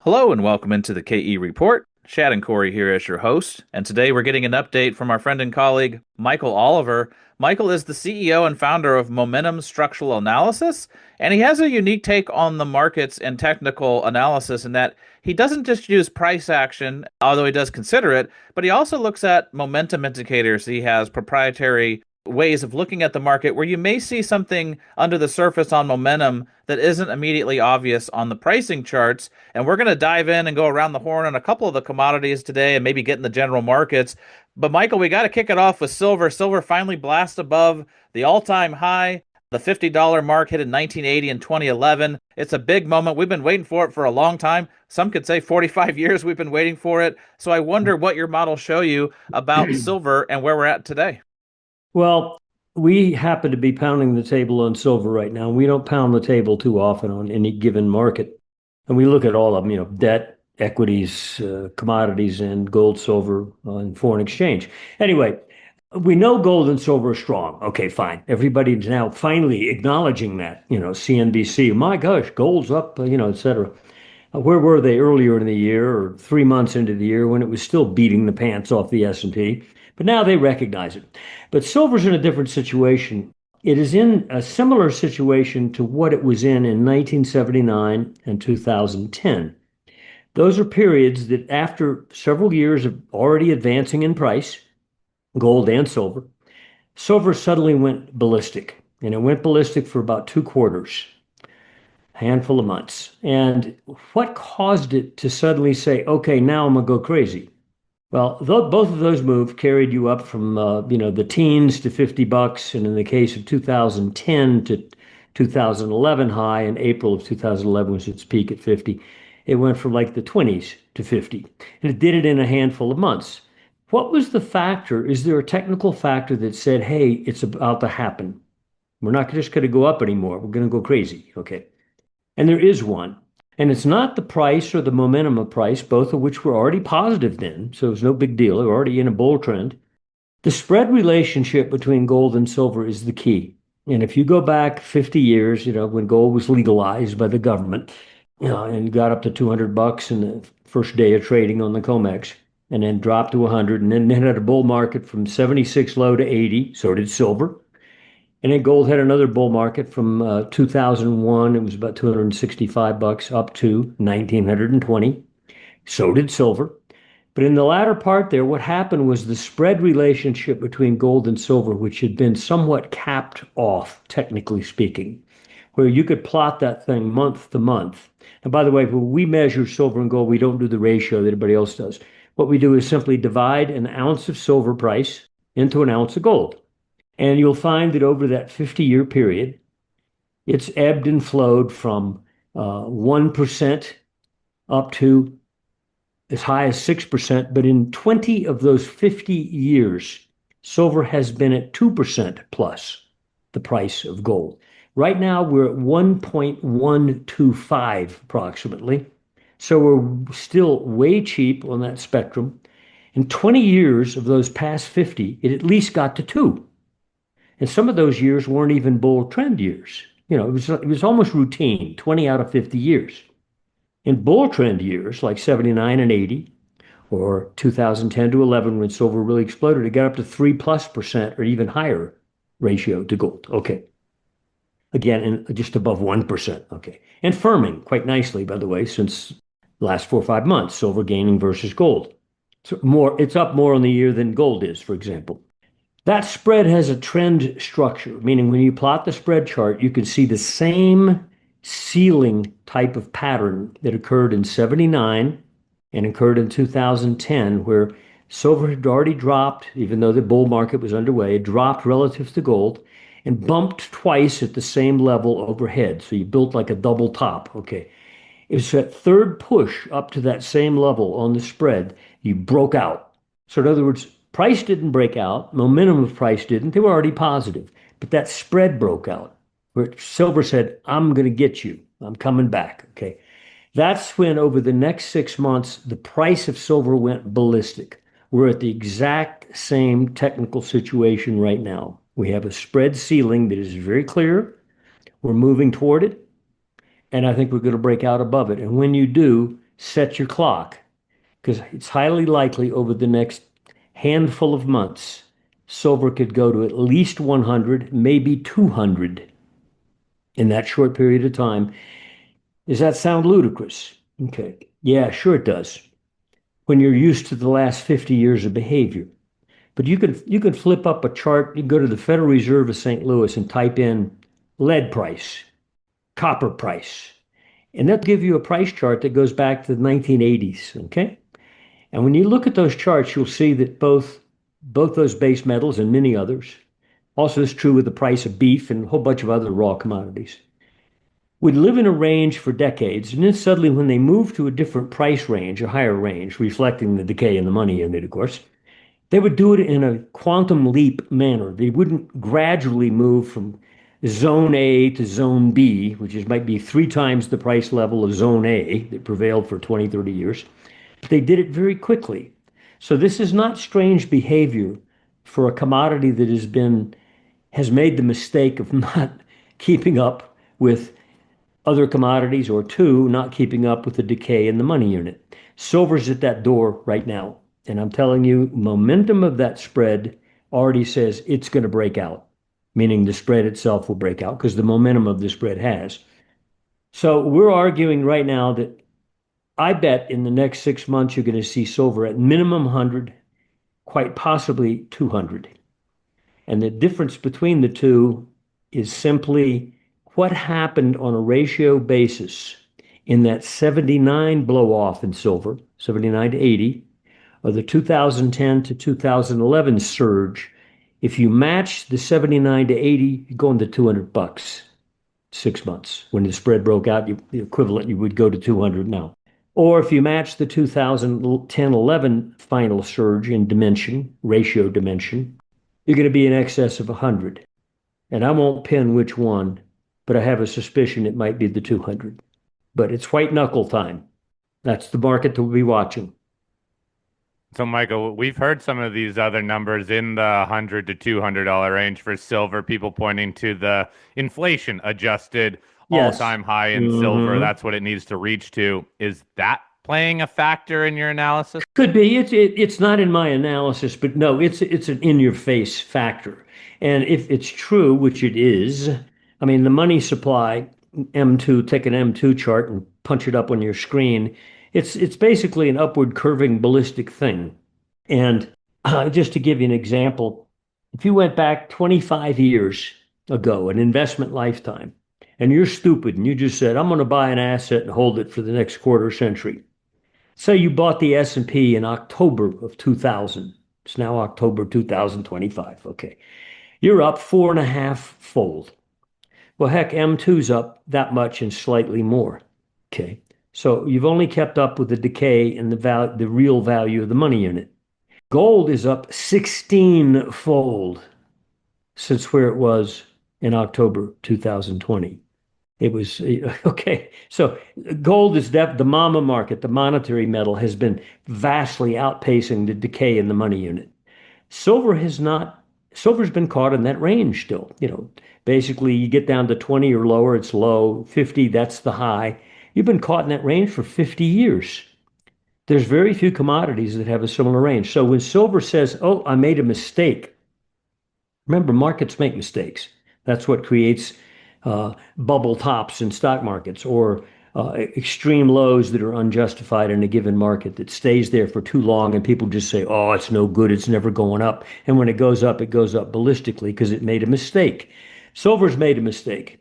Hello and welcome into the KE Report. Chad and Corey here as your host, and today we're getting an update from our friend and colleague Michael Oliver. Michael is the CEO and founder of Momentum Structural Analysis, and he has a unique take on the markets and technical analysis in that he doesn't just use price action, although he does consider it, but he also looks at momentum indicators. He has proprietary ways of looking at the market where you may see something under the surface on momentum that isn't immediately obvious on the pricing charts. And we're going to dive in and go around the horn on a couple of the commodities today and maybe get in the general markets. But Michael, we got to kick it off with silver. Silver finally blast above the all-time high. The $50 mark hit in 1980 and 2011. It's a big moment. We've been waiting for it for a long time. Some could say 45 years we've been waiting for it. So I wonder what your models show you about silver and where we're at today. Well, we happen to be pounding the table on silver right now. We don't pound the table too often on any given market. And we look at all of them, debt, equities, commodities, and gold, silver, and foreign exchange. Anyway, we know gold and silver are strong. Okay, fine. Everybody's now finally acknowledging that, CNBC, my gosh, gold's up, et cetera. Where were they earlier in the year or 3 months into the year when it was still beating the pants off the S&P? But now they recognize it. But silver's in a different situation. It is in a similar situation to what it was in 1979 and 2010. Those are periods that after several years of already advancing in price, gold and silver suddenly went ballistic. And it went ballistic for about 2 quarters, a handful of months. And what caused it to suddenly say, okay, now I'm going to go crazy? Well, both of those moves carried you up from the teens to $50, and in the case of 2010 to 2011 high, in April of 2011 was its peak at 50. It went from like the 20s to 50, and it did it in a handful of months. What was the factor? Is there a technical factor that said, "Hey, it's about to happen. We're not just going to go up anymore. We're going to go crazy." Okay, and there is one. And it's not the price or the momentum of price, both of which were already positive then, so it's no big deal. They're already in a bull trend. The spread relationship between gold and silver is the key. And if you go back 50 years, when gold was legalized by the government, and got up to $200 in the first day of trading on the COMEX, and then dropped to 100, and then had a bull market from 76 low to 80, so did silver. And then gold had another bull market from 2001. It was about $265 up to 1920. So did silver. But in the latter part there, what happened was the spread relationship between gold and silver, which had been somewhat capped off, technically speaking, where you could plot that thing month to month. And by the way, when we measure silver and gold, we don't do the ratio that everybody else does. What we do is simply divide an ounce of silver price into an ounce of gold. And you'll find that over that 50-year period, it's ebbed and flowed from 1% up to as high as 6%. But in 20 of those 50 years, silver has been at 2% plus the price of gold. Right now, we're at 1.125 approximately. So we're still way cheap on that spectrum. In 20 years of those past 50, it at least got to 2. And some of those years weren't even bull trend years. It was almost routine, 20 out of 50 years. In bull trend years, like 79 and 80, or 2010 to 11, when silver really exploded, it got up to 3+% or even higher ratio to gold. Okay. Again, just above 1%. Okay. And firming quite nicely, by the way, since the last 4 or 5 months, silver gaining versus gold. So it's up more on the year than gold is, for example. That spread has a trend structure, meaning when you plot the spread chart, you can see the same ceiling type of pattern that occurred in 79 and occurred in 2010, where silver had already dropped, even though the bull market was underway, it dropped relative to gold and bumped twice at the same level overhead. So you built like a double top. Okay. It was that third push up to that same level on the spread, you broke out. So in other words, price didn't break out. Momentum of price didn't. They were already positive. But that spread broke out where silver said, I'm going to get you. I'm coming back. Okay. That's when over the next 6 months, the price of silver went ballistic. We're at the exact same technical situation right now. We have a spread ceiling that is very clear. We're moving toward it. And I think we're going to break out above it. And when you do, set your clock because it's highly likely over the next handful of months, silver could go to at least 100, maybe 200 in that short period of time. Does that sound ludicrous? Okay. Yeah, sure it does. When you're used to the last 50 years of behavior. But you can flip up a chart, you go to the Federal Reserve of St. Louis and type in lead price, copper price, and that'll give you a price chart that goes back to the 1980s, okay? And when you look at those charts, you'll see that both those base metals and many others, also is true with the price of beef and a whole bunch of other raw commodities, would live in a range for decades. And then suddenly, when they move to a different price range, a higher range, reflecting the decay in the money unit, of course, they would do it in a quantum leap manner. They wouldn't gradually move from zone A to zone B, which might be 3 times the price level of zone A that prevailed for 20, 30 years. They did it very quickly. So this is not strange behavior for a commodity that has made the mistake of not keeping up with other commodities, or two, not keeping up with the decay in the money unit. Silver's at that door right now. And I'm telling you, momentum of that spread already says it's going to break out, meaning the spread itself will break out because the momentum of the spread has. So we're arguing right now that I bet in the next 6 months, you're going to see silver at minimum 100, quite possibly 200. And the difference between the two is simply what happened on a ratio basis in that 79 blow off in silver, 79 to 80, or the 2010 to 2011 surge. If you match the 79 to 80, you go into $200 6 months. When the spread broke out, the equivalent, you would go to 200 now. Or if you match the 2010-11 final surge in dimension, ratio dimension, you're going to be in excess of 100. And I won't pin which one, but I have a suspicion it might be the 200. But it's white knuckle time. That's the market to be watching. So, Michael, we've heard some of these other numbers in the $100 to $200 range for silver, people pointing to the inflation adjusted Yes. all-time high in silver. Mhm. That's what it needs to reach to. Is that playing a factor in your analysis? Could be. It's not in my analysis, but no, it's an in your face factor. And if it's true, which it is, I mean the money supply M2, take an M2 chart and punch it up on your screen. It's basically an upward curving ballistic thing. And just to give you an example, if you went back 25 years ago, an investment lifetime, and you're stupid and you just said, I'm going to buy an asset and hold it for the next quarter century. Say you bought the S&P in October of 2000. It's now October 2025. Okay. You're up 4.5 fold. Well, heck, M2's up that much and slightly more. Okay. So you've only kept up with the decay in the real value of the money unit. Gold is up 16-fold since where it was in October 2020. It was okay. So gold is the mama market, the monetary metal has been vastly outpacing the decay in the money unit. Silver has not, silver's been caught in that range still. Basically you get down to 20 or lower, it's low, 50, that's the high. You've been caught in that range for 50 years. There's very few commodities that have a similar range. So when silver says, oh, I made a mistake, remember, markets make mistakes. That's what creates bubble tops in stock markets, or extreme lows that are unjustified in a given market that stays there for too long and people just say, oh, it's no good, it's never going up. And when it goes up ballistically because it made a mistake. Silver's made a mistake.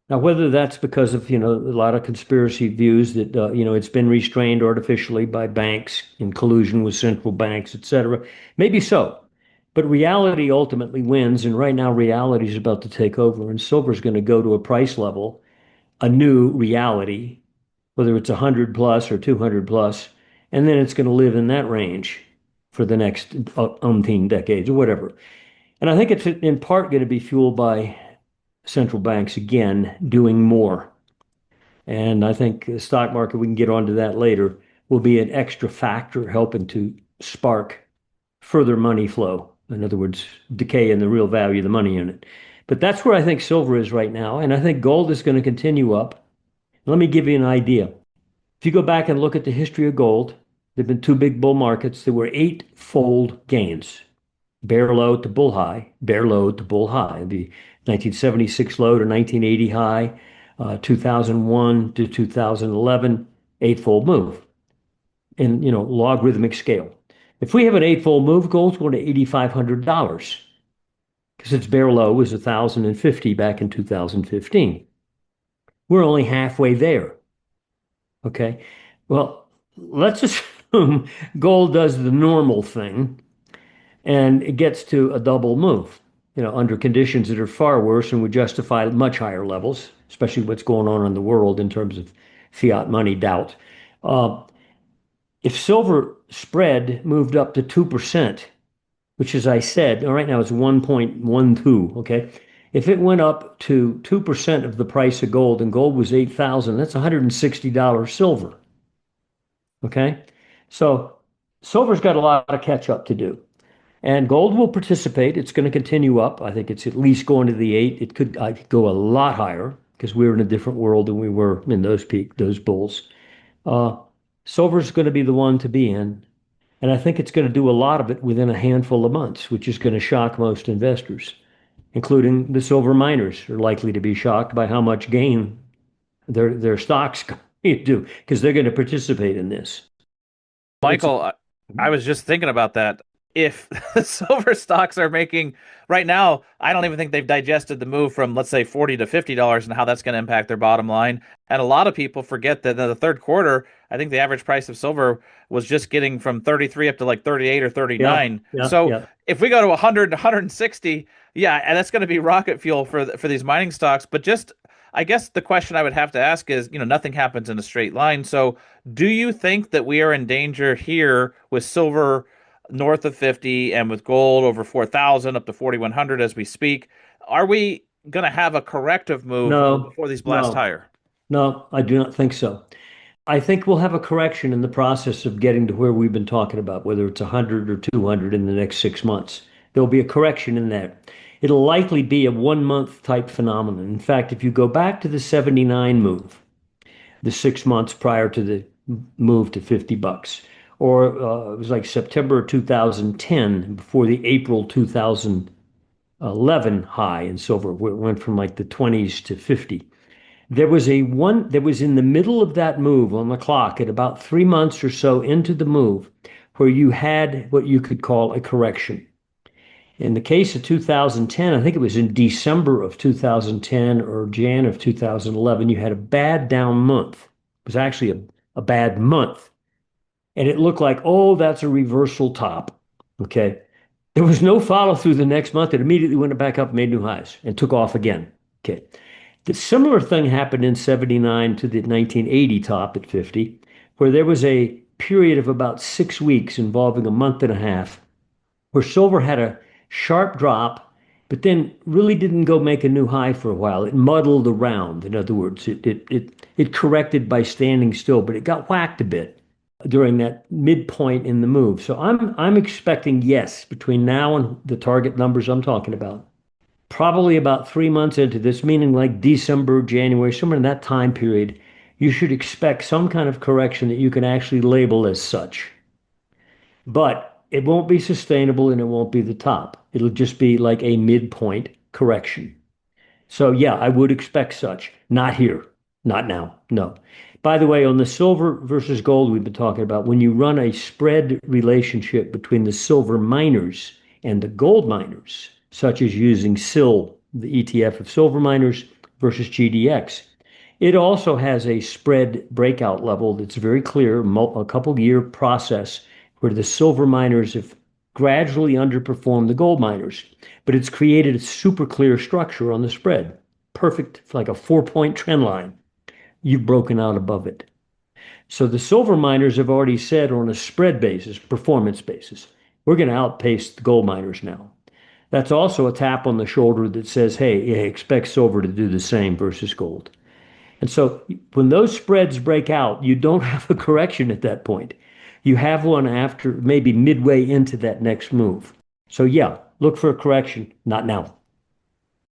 Now, whether that's because of, a lot of conspiracy views that, it's been restrained artificially by banks in collusion with central banks, et cetera, maybe so. But reality ultimately wins, and right now reality is about to take over, and silver's going to go to a price level, a new reality, whether it's 100 plus or 200 plus, and then it's going to live in that range for the next umpteen decades or whatever. And I think it's in part going to be fueled by central banks again doing more. And I think the stock market, we can get onto that later, will be an extra factor helping to spark further money flow. In other words, decay in the real value of the money unit. But that's where I think silver is right now. And I think gold is going to continue up. Let me give you an idea. If you go back and look at the history of gold, there've been two big bull markets. There were eightfold gains. Bear low to bull high, bear low to bull high. The 1976 low to 1980 high, 2001 to 2011, eightfold move in, logarithmic scale. If we have an eightfold move, gold's going to $8,500 because its bear low was 1,050 back in 2015. We're only halfway there. Okay. Well, let's assume gold does the normal thing and it gets to a double move, under conditions that are far worse and would justify much higher levels, especially what's going on in the world in terms of fiat money doubt. Uh, if silver spread moved up to 2%, which, as I said, right now it's 1.12, okay? If it went up to 2% of the price of gold and gold was 8,000, that's $160 silver, okay? So silver's got a lot of catch up to do. And gold will participate. It's going to continue up. I think it's at least going to the eight. It could go a lot higher because we're in a different world than we were in those bulls. Uh, Silver's going to be the one to be in. And I think it's going to do a lot of it within a handful of months, which is going to shock most investors, including the silver miners are likely to be shocked by how much gain their stocks do because they're going to participate in this. It's Michael, I was just thinking about that. If the silver stocks are making right now, I don't even think they've digested the move from, let's say, $40 to $50 and how that's going to impact their bottom line. And a lot of people forget that in the third quarter, I think the average price of silver was just getting from 33 up to like 38 or yeah, 39. yeah, So yeah. if we go to 100, 160, yeah, and that's going to be rocket fuel for these mining stocks. But just, I guess the question I would have to ask is, nothing happens in a straight line. So do you think that we are in danger here with silver north of 50 and with gold over 4,000 up to 4,100 as we speak? Are we going to have a corrective move No, before these blast no, higher? no, I do not think so. I think we'll have a correction in the process of getting to where we've been talking about, whether it's 100 or 200 in the next 6 months. There'll be a correction in that. It'll likely be a 1 month type phenomenon. In fact, if you go back to the 79 move, the 6 months prior to the move to $50, or it was like September 2010 before the April 2011 high in silver, where it went from like the 20s to 50. There was in the middle of that move on the clock at about 3 months or so into the move where you had what you could call a correction. In the case of 2010, I think it was in December of 2010 or Jan of 2011, you had a bad down month. It was actually a bad month. And it looked like, oh, that's a reversal top. Okay. There was no follow through the next month. It immediately went back up, made new highs, and took off again. Okay. The similar thing happened in 79 to the 1980 top at 50, where there was a period of about 6 weeks involving a month and a half where silver had a sharp drop, but then really didn't go make a new high for a while. It muddled around. In other words, it corrected by standing still, but it got whacked a bit during that midpoint in the move. So I'm expecting, yes, between now and the target numbers I'm talking about, probably about 3 months into this, meaning like December, January, somewhere in that time period, you should expect some kind of correction that you can actually label as such. But it won't be sustainable and it won't be the top. It'll just be like a midpoint correction. So yeah, I would expect such. Not here, not now. No. By the way, on the silver versus gold we've been talking about, when you run a spread relationship between the silver miners and the gold miners, such as using SIL, the ETF of silver miners versus GDX, it also has a spread breakout level that's very clear, a couple year process where the silver miners have gradually underperformed the gold miners, but it's created a super clear structure on the spread. Perfect, like a 4 point trend line. You've broken out above it. So the silver miners have already said on a spread basis, performance basis, we're going to outpace the gold miners now. That's also a tap on the shoulder that says, hey, expect silver to do the same versus gold. And so when those spreads break out, you don't have a correction at that point. You have one after maybe midway into that next move. So yeah, look for a correction, not now.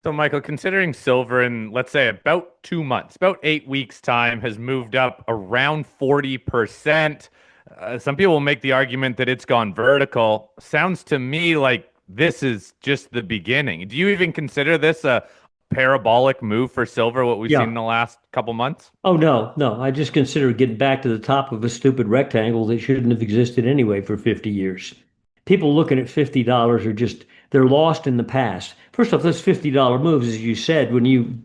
So, Michael, considering silver in, let's say, about 2 months, about 8 weeks' time, has moved up around 40%, some people will make the argument that it's gone vertical. Sounds to me like this is just the beginning. Do you even consider this a parabolic move for silver, what we've seen in Yeah. the last couple months? Oh, no, no. I just consider getting back to the top of a stupid rectangle that shouldn't have existed anyway for 50 years. People looking at $50 are just, they're lost in the past. First off, those $50 moves, as you said, when you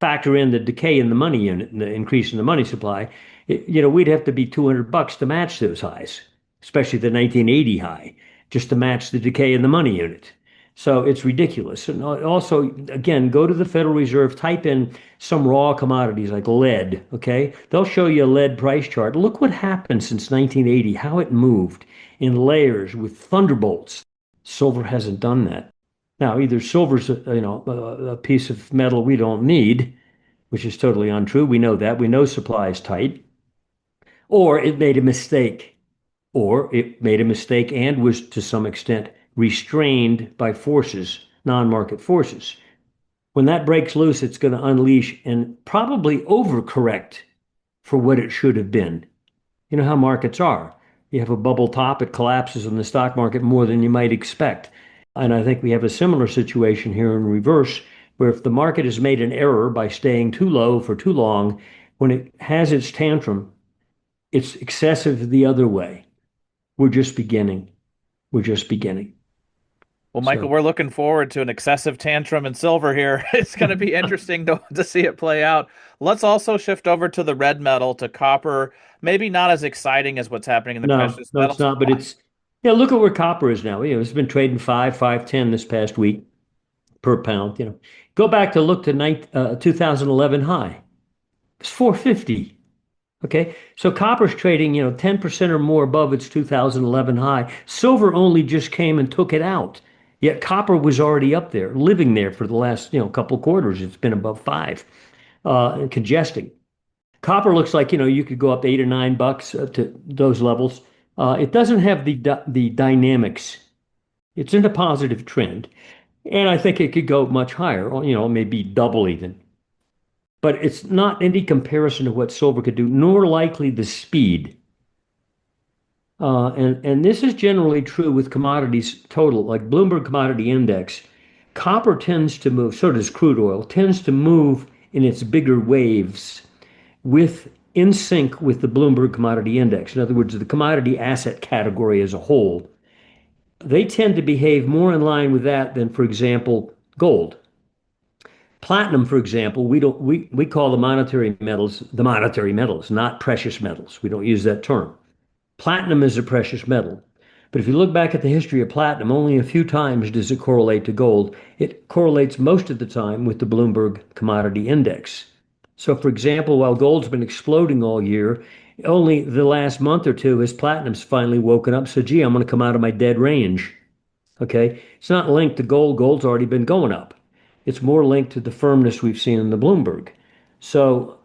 factor in the decay in the money unit and the increase in the money supply, we'd have to be 200 bucks to match those highs, especially the 1980 high, just to match the decay in the money unit. So it's ridiculous. And also, again, go to the Federal Reserve, type in some raw commodities like lead, okay? They'll show you a lead price chart. Look what happened since 1980, how it moved in layers with thunderbolts. Silver hasn't done that. Now, either silver's a piece of metal we don't need, which is totally untrue. We know that. We know supply is tight, or it made a mistake, or it made a mistake and was to some extent restrained by forces, non-market forces. When that breaks loose, it's going to unleash and probably overcorrect for what it should have been. You know how markets are. You have a bubble top, it collapses in the stock market more than you might expect. And I think we have a similar situation here in reverse, where if the market has made an error by staying too low for too long, when it has its tantrum, it's excessive the other way. We're just beginning. We're just beginning. Well, Michael, So, we're looking forward to an excessive tantrum in silver here. It's going to be interesting to see it play out. Let's also shift over to the red metal, to copper. Maybe not as exciting as what's happening in the no, precious no, it's metals. not. But it's, yeah, look at where copper is now. It's been trading 5.10 this past week per pound. Go back to look to 2011 high. It's 450. Okay. So copper's trading, 10% or more above its 2011 high. Silver only just came and took it out. Yet copper was already up there, living there for the last, couple quarters. It's been above five, and congesting. Copper looks like, you could go up $8 or $9 to those levels. It doesn't have the dynamics. It's in a positive trend. And I think it could go much higher, or, maybe double even. But it's not any comparison to what silver could do, nor likely the speed. And this is generally true with commodities total, like Bloomberg Commodity Index. Copper tends to move, so does crude oil, tends to move in its bigger waves with in sync with the Bloomberg Commodity Index. In other words, the commodity asset category as a whole. They tend to behave more in line with that than, for example, gold. Platinum, for example, we call the monetary metals, not precious metals. We don't use that term. Platinum is a precious metal. But if you look back at the history of platinum, only a few times does it correlate to gold. It correlates most of the time with the Bloomberg Commodity Index. So, for example, while gold's been exploding all year, only the last month or two has platinum's finally woken up. So, gee, I'm going to come out of my dead range. Okay. It's not linked to gold. Gold's already been going up. It's more linked to the firmness we've seen in the Bloomberg. So,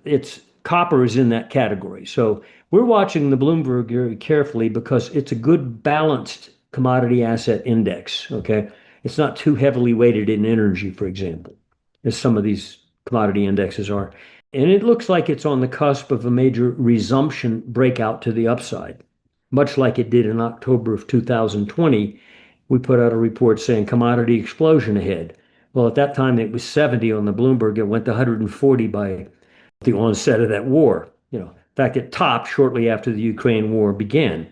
it's copper is in that category. So, we're watching the Bloomberg very carefully because it's a good balanced commodity asset index. Okay. It's not too heavily weighted in energy, for example, as some of these commodity indexes are. And it looks like it's on the cusp of a major resumption breakout to the upside, much like it did in October of 2020. We put out a report saying commodity explosion ahead. Well, at that time, it was 70 on the Bloomberg. It went to 140 by the onset of that war. In fact, it topped shortly after the Ukraine war began,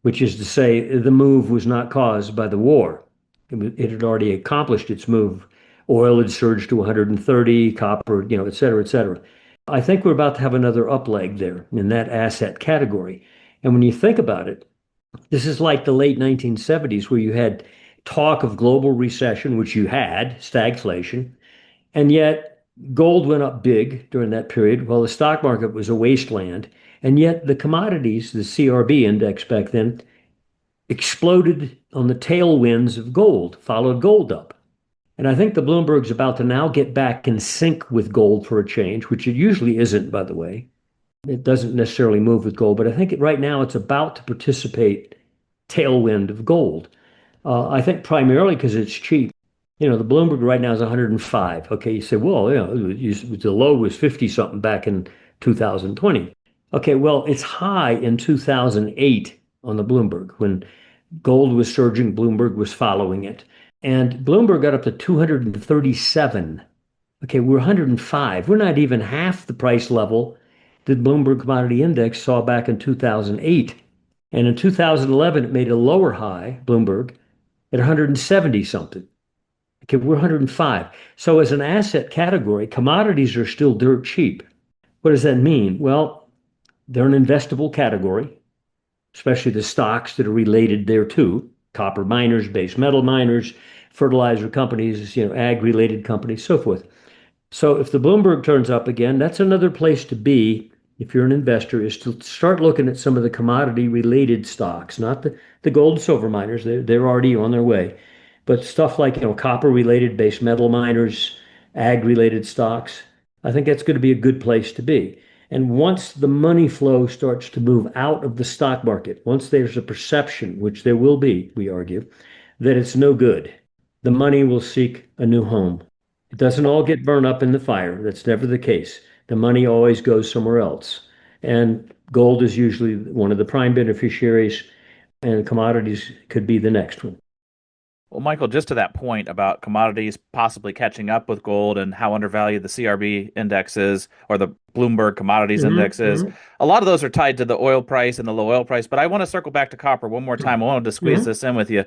which is to say the move was not caused by the war. It had already accomplished its move. Oil had surged to 130, copper, et cetera, et cetera. I think we're about to have another up leg there in that asset category. And when you think about it, this is like the late 1970s where you had talk of global recession, which you had, stagflation, and yet gold went up big during that period while the stock market was a wasteland. And yet the commodities, the CRB index back then, exploded on the tailwinds of gold, followed gold up. And I think the Bloomberg's about to now get back in sync with gold for a change, which it usually isn't, by the way. It doesn't necessarily move with gold, but I think right now it's about to participate tailwind of gold. I think primarily because it's cheap. The Bloomberg right now is 105. Okay, you say, well, the low was 50 something back in 2020. Okay, well, it's high in 2008 on the Bloomberg when gold was surging, Bloomberg was following it. And Bloomberg got up to 237. Okay, we're 105. We're not even half the price level that Bloomberg Commodity Index saw back in 2008. And in 2011, it made a lower high, Bloomberg, at 170 something. Okay, we're 105. So as an asset category, commodities are still dirt cheap. What does that mean? Well, they're an investable category, especially the stocks that are related there too. Copper miners, base metal miners, fertilizer companies, ag related companies, so forth. So if the Bloomberg turns up again, that's another place to be if you're an investor, is to start looking at some of the commodity related stocks, not the gold and silver miners. They're already on their way. But stuff like, copper related base metal miners, ag related stocks, I think that's going to be a good place to be. And once the money flow starts to move out of the stock market, once there's a perception, which there will be, we argue, that it's no good, the money will seek a new home. It doesn't all get burned up in the fire. That's never the case. The money always goes somewhere else. And gold is usually one of the prime beneficiaries, and commodities could be the next one. Well, Michael, just to that point about commodities possibly catching up with gold and how undervalued the CRB index is or the Bloomberg Commodities Index is, Mm-hmm, a lot of those are tied to the oil price and the low oil price. But I want to circle back to copper one more time. I wanted to squeeze mm-hmm. this in with you.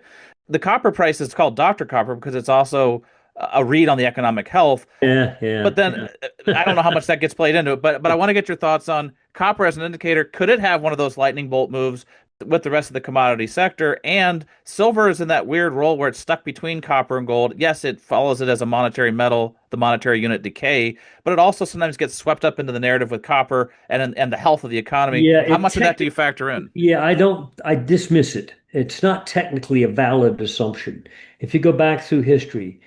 The copper price is called Dr. Copper because it's also a read on the economic health. Yeah, yeah, But then I don't know how yeah. much that gets played into it, but I want to get your thoughts on copper as an indicator. Could it have one of those lightning bolt moves with the rest of the commodity sector? And silver is in that weird role where it's stuck between copper and gold. Yes, it follows it as a monetary metal, the monetary unit decay, but it also sometimes gets swept up into the narrative with copper and the health of the economy. Yeah, How much of that do you factor in? I dismiss it. It's not technically a valid assumption. If you go back through history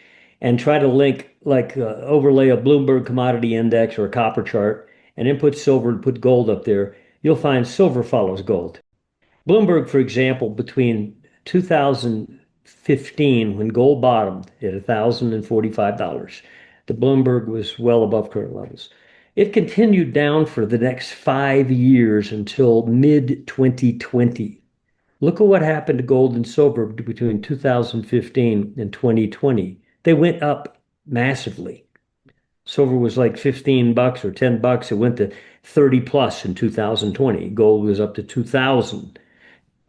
and try to link, like, overlay a Bloomberg commodity index or a copper chart and then put silver and put gold up there, you'll find silver follows gold. Bloomberg, for example, between 2015, when gold bottomed at $1,045, the Bloomberg was well above current levels. It continued down for the next 5 years until mid 2020. Look at what happened to gold and silver between 2015 and 2020. They went up massively. Silver was like 15 bucks or 10 bucks. It went to 30 plus in 2020. Gold was up to 2000.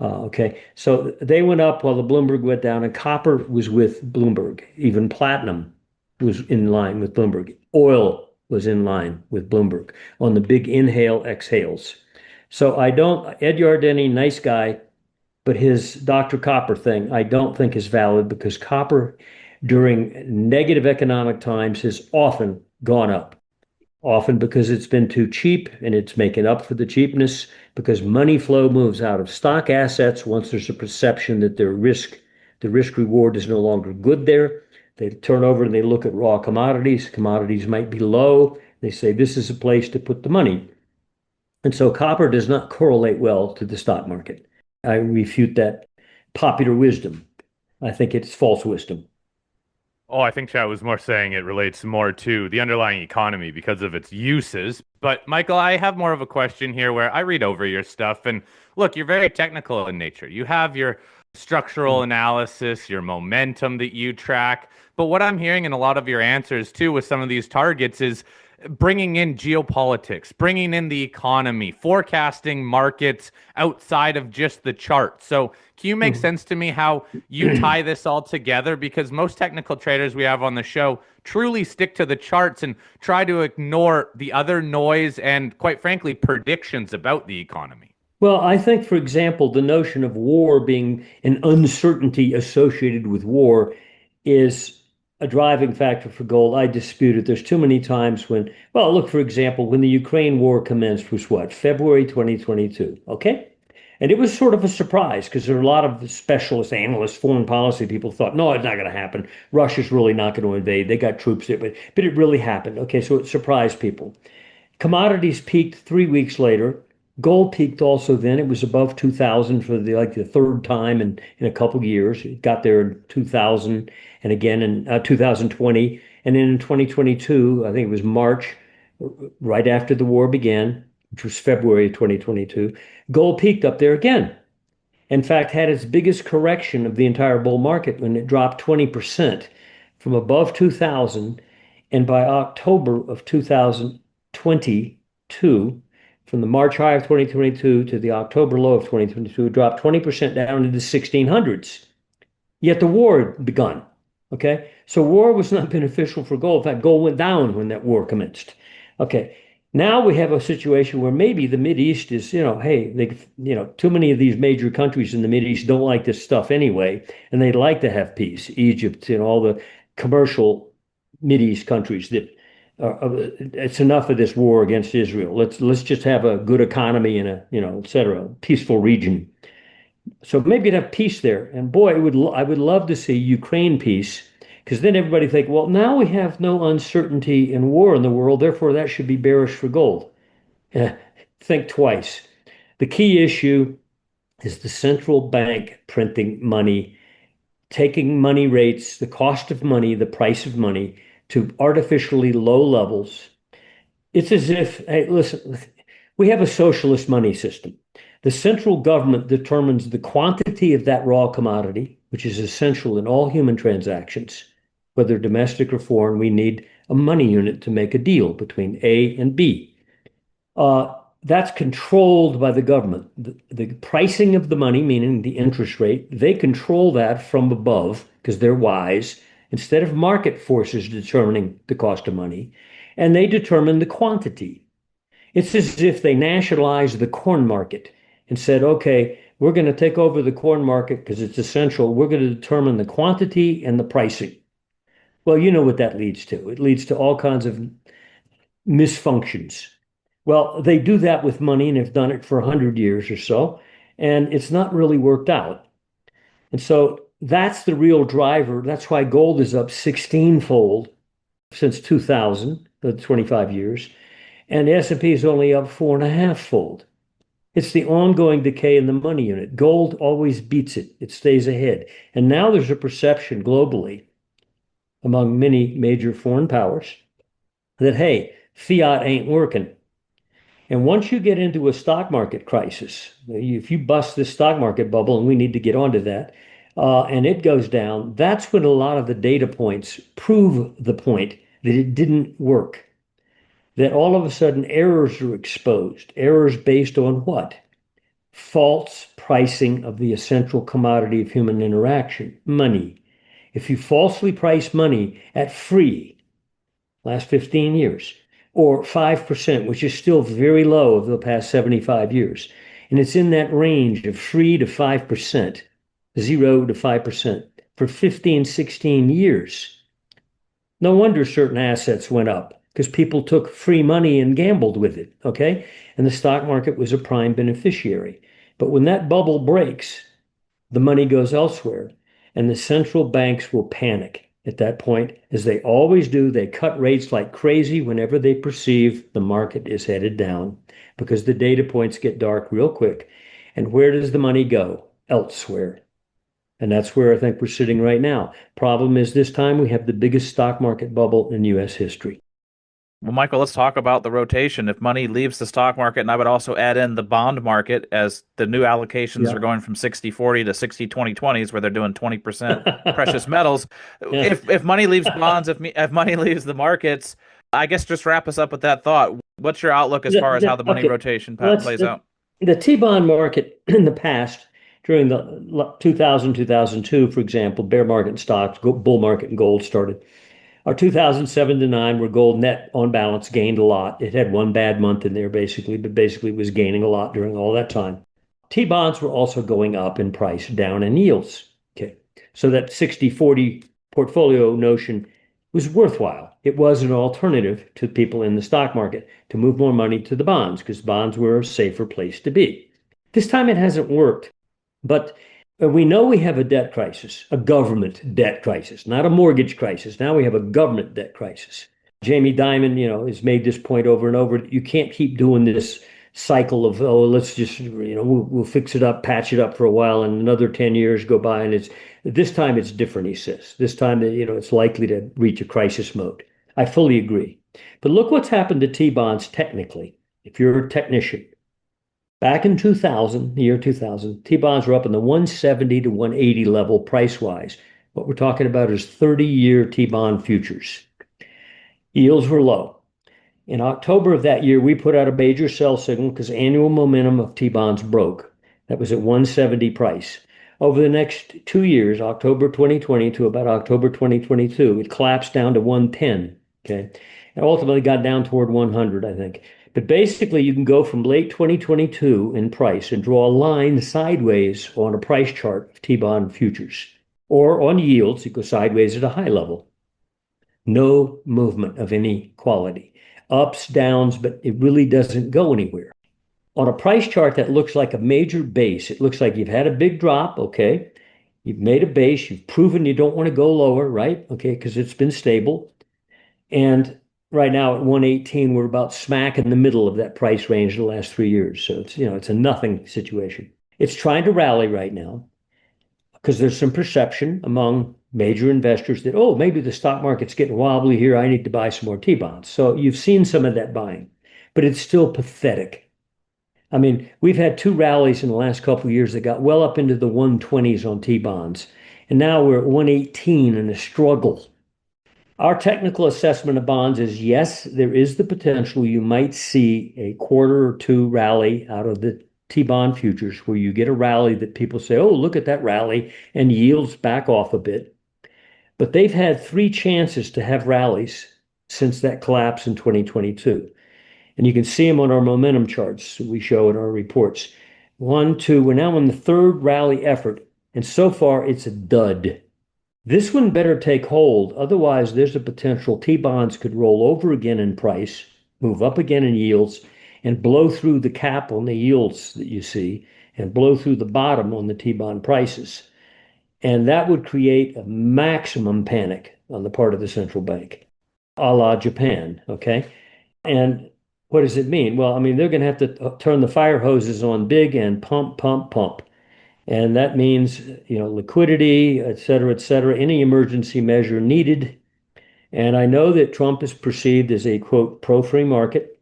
Okay, so they went up while the Bloomberg went down, and copper was with Bloomberg. Even platinum was in line with Bloomberg. Oil was in line with Bloomberg on the big inhale exhales. So I don't, Ed Yardeni, nice guy, but his Dr. Copper thing, I don't think is valid because copper during negative economic times has often gone up, often because it's been too cheap and it's making up for the cheapness because money flow moves out of stock assets once there's a perception that the risk reward is no longer good there. They turn over and they look at raw commodities. Commodities might be low. They say this is a place to put the money. And so copper does not correlate well to the stock market. I refute that popular wisdom. I think it's false wisdom. Oh, I think Chad was more saying it relates more to the underlying economy because of its uses. But Michael, I have more of a question here where I read over your stuff and look, you're very technical in nature. You have your structural analysis, your momentum that you track. But what I'm hearing in a lot of your answers too with some of these targets is bringing in geopolitics, bringing in the economy, forecasting markets outside of just the chart. So, can you make sense to me how you tie this all together? Because most technical traders we have on the show truly stick to the charts and try to ignore the other noise and, quite frankly, predictions about the economy. Well, I think, for example, the notion of war being an uncertainty associated with war is a driving factor for gold. I dispute it. There's too many times when, well, look, for example, when the Ukraine war commenced was what, February 2022, okay? And it was sort of a surprise because there are a lot of specialist analysts, foreign policy people thought, no, it's not going to happen. Russia's really not going to invade. They got troops there, but it really happened. Okay, so it surprised people. Commodities peaked 3 weeks later. Gold peaked also then. It was above 2000 for the third time in a couple of years. It got there in 2000 and again in 2020. And then in 2022, I think it was March, right after the war began, which was February 2022, gold peaked up there again. In fact, had its biggest correction of the entire bull market when it dropped 20% from above 2000. And by October of 2022, from the March high of 2022 to the October low of 2022, it dropped 20% down into the 1600s. Yet the war had begun. Okay. So war was not beneficial for gold. In fact, gold went down when that war commenced. Okay. Now we have a situation where maybe the East is, hey, too many of these major countries in the East don't like this stuff anyway, and they'd like to have peace. Egypt and all the commercial East countries that it's enough of this war against Israel. Let's just have a good economy and et cetera, peaceful region. So maybe you'd have peace there. And boy, I would love to see Ukraine peace, because then everybody think, well, now we have no uncertainty in war in the world, therefore that should be bearish for gold. Think twice. The key issue is the central bank printing money, taking money rates, the cost of money, the price of money to artificially low levels. It's as if, hey, listen, we have a socialist money system. The central government determines the quantity of that raw commodity, which is essential in all human transactions, whether domestic or foreign. We need a money unit to make a deal between A and B. That's controlled by the government. The pricing of the money, meaning the interest rate, they control that from above because they're wise, instead of market forces determining the cost of money, and they determine the quantity. It's as if they nationalized the corn market and said, okay, we're going to take over the corn market because it's essential. We're going to determine the quantity and the pricing. Well, you know what that leads to. It leads to all kinds of misfunctions. Well, they do that with money and have done it for 100 years or so, and it's not really worked out. And so that's the real driver. That's why gold is up 16-fold since 2000, the 25 years, and the S&P is only up 4.5-fold. It's the ongoing decay in the money unit. Gold always beats it. It stays ahead. And now there's a perception globally among many major foreign powers that, hey, fiat ain't working. And once you get into a stock market crisis, if you bust this stock market bubble, and we need to get onto that, and it goes down, that's when a lot of the data points prove the point that it didn't work. That all of a sudden errors are exposed. Errors based on what? False pricing of the essential commodity of human interaction, money. If you falsely price money at free, last 15 years, or 5%, which is still very low over the past 75 years, and it's in that range of free to 5%, 0 to 5%, for 15, 16 years, no wonder certain assets went up, because people took free money and gambled with it, okay? And the stock market was a prime beneficiary. But when that bubble breaks, the money goes elsewhere, and the central banks will panic at that point, as they always do. They cut rates like crazy whenever they perceive the market is headed down, because the data points get dark real quick. And where does the money go? Elsewhere. And that's where I think we're sitting right now. Problem is, this time we have the biggest stock market bubble in U.S. history. Well, Michael, let's talk about the rotation. If money leaves the stock market, and I would also add in the bond market, as the new allocations Yeah. are going from 60-40 to 60-20-20s, where they're doing 20% precious metals. Yeah. If money leaves bonds, if money leaves the markets, I guess just wrap us up with that thought. What's your outlook as far as how the money Okay. rotation Let's plays out? the T-bond market in the past, during the 2000, 2002, for example, bear market in stocks, bull market in gold started. Our 2007 to 9, where gold net on balance gained a lot. It had one bad month in there, basically, but basically it was gaining a lot during all that time. T-bonds were also going up in price, down in yields. Okay. So that 60-40 portfolio notion was worthwhile. It was an alternative to people in the stock market to move more money to the bonds, because bonds were a safer place to be. This time it hasn't worked, but we know we have a debt crisis, a government debt crisis, not a mortgage crisis. Now we have a government debt crisis. Jamie Dimon, has made this point over and over. You can't keep doing this cycle of, oh, let's just, we'll fix it up, patch it up for a while, and another 10 years go by, and this time it's different, he says. This time, it's likely to reach a crisis mode. I fully agree. But look what's happened to T-bonds technically. If you're a technician, back in 2000, the year 2000, T-bonds were up in the 170 to 180 level price-wise. What we're talking about is 30-year T-bond futures. Yields were low. In October of that year, we put out a major sell signal because annual momentum of T-bonds broke. That was at 170 price. Over the next 2 years, October 2020 to about October 2022, it collapsed down to 110. Okay. And ultimately got down toward 100, I think. But basically, you can go from late 2022 in price and draw a line sideways on a price chart of T-bond futures. Or on yields, you go sideways at a high level. No movement of any quality. Ups, downs, but it really doesn't go anywhere. On a price chart that looks like a major base, it looks like you've had a big drop, okay? You've made a base, you've proven you don't want to go lower, right? Okay, because it's been stable. And right now at 118, we're about smack in the middle of that price range the last 3 years. So it's a nothing situation. It's trying to rally right now because there's some perception among major investors that, oh, maybe the stock market's getting wobbly here. I need to buy some more T-bonds. So you've seen some of that buying, but it's still pathetic. I mean, we've had two rallies in the last couple of years that got well up into the 120s on T-bonds. And now we're at 118 in a struggle. Our technical assessment of bonds is yes, there is the potential you might see a quarter or two rally out of the T-bond futures where you get a rally that people say, oh, look at that rally, and yields back off a bit. But they've had 3 chances to have rallies since that collapse in 2022. And you can see them on our momentum charts we show in our reports. 1, 2, we're now in the third rally effort, and so far it's a dud. This one better take hold. Otherwise, there's a potential T-bonds could roll over again in price, move up again in yields, and blow through the cap on the yields that you see, and blow through the bottom on the T-bond prices. And that would create a maximum panic on the part of the central bank, a la Japan, okay? And what does it mean? Well, I mean, they're going to have to turn the fire hoses on big and pump, pump, pump. And that means, liquidity, et cetera, any emergency measure needed. And I know that Trump is perceived as a, quote, pro-free market.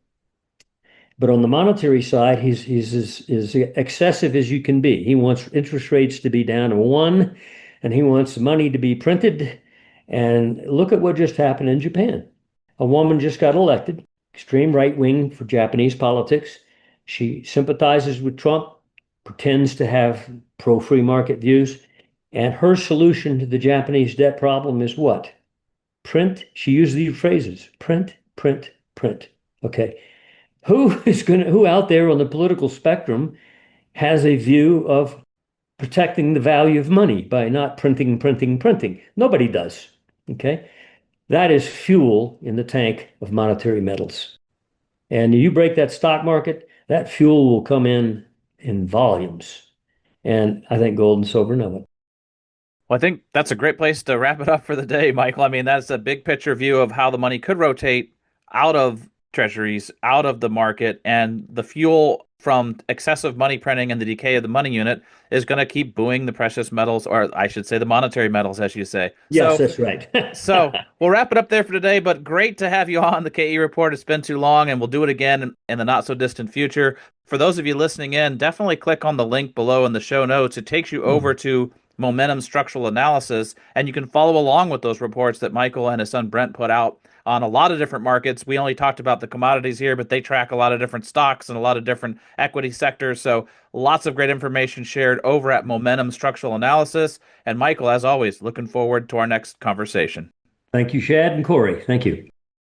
But on the monetary side, he's as excessive as you can be. He wants interest rates to be down to 1, and he wants money to be printed. And look at what just happened in Japan. A woman just got elected, extreme right wing for Japanese politics. She sympathizes with Trump, pretends to have pro-free market views, and her solution to the Japanese debt problem is what? Print. She used these phrases: print, print, print. Okay. Who out there on the political spectrum has a view of protecting the value of money by not printing, printing, printing? Nobody does. Okay. That is fuel in the tank of monetary metals. And you break that stock market, that fuel will come in volumes. And I think gold and silver know it. Well, I think that's a great place to wrap it up for the day, Michael. I mean, that's a big picture view of how the money could rotate out of treasuries, out of the market, and the fuel from excessive money printing and the decay of the money unit is going to keep buoying the precious metals, or I should say the monetary metals, as you say. Yes, that's right. So we'll wrap it up there for today, but great to have you on the KE Report. It's been too long, and we'll do it again in the not so distant future. For those of you listening in, definitely click on the link below in the show notes. It takes you over to Momentum Structural Analysis, and you can follow along with those reports that Michael and his son Brent put out on a lot of different markets. We only talked about the commodities here, but they track a lot of different stocks and a lot of different equity sectors. So lots of great information shared over at Momentum Structural Analysis. And Michael, as always, looking forward to our next conversation. Thank you, Shad and Corey. Thank you.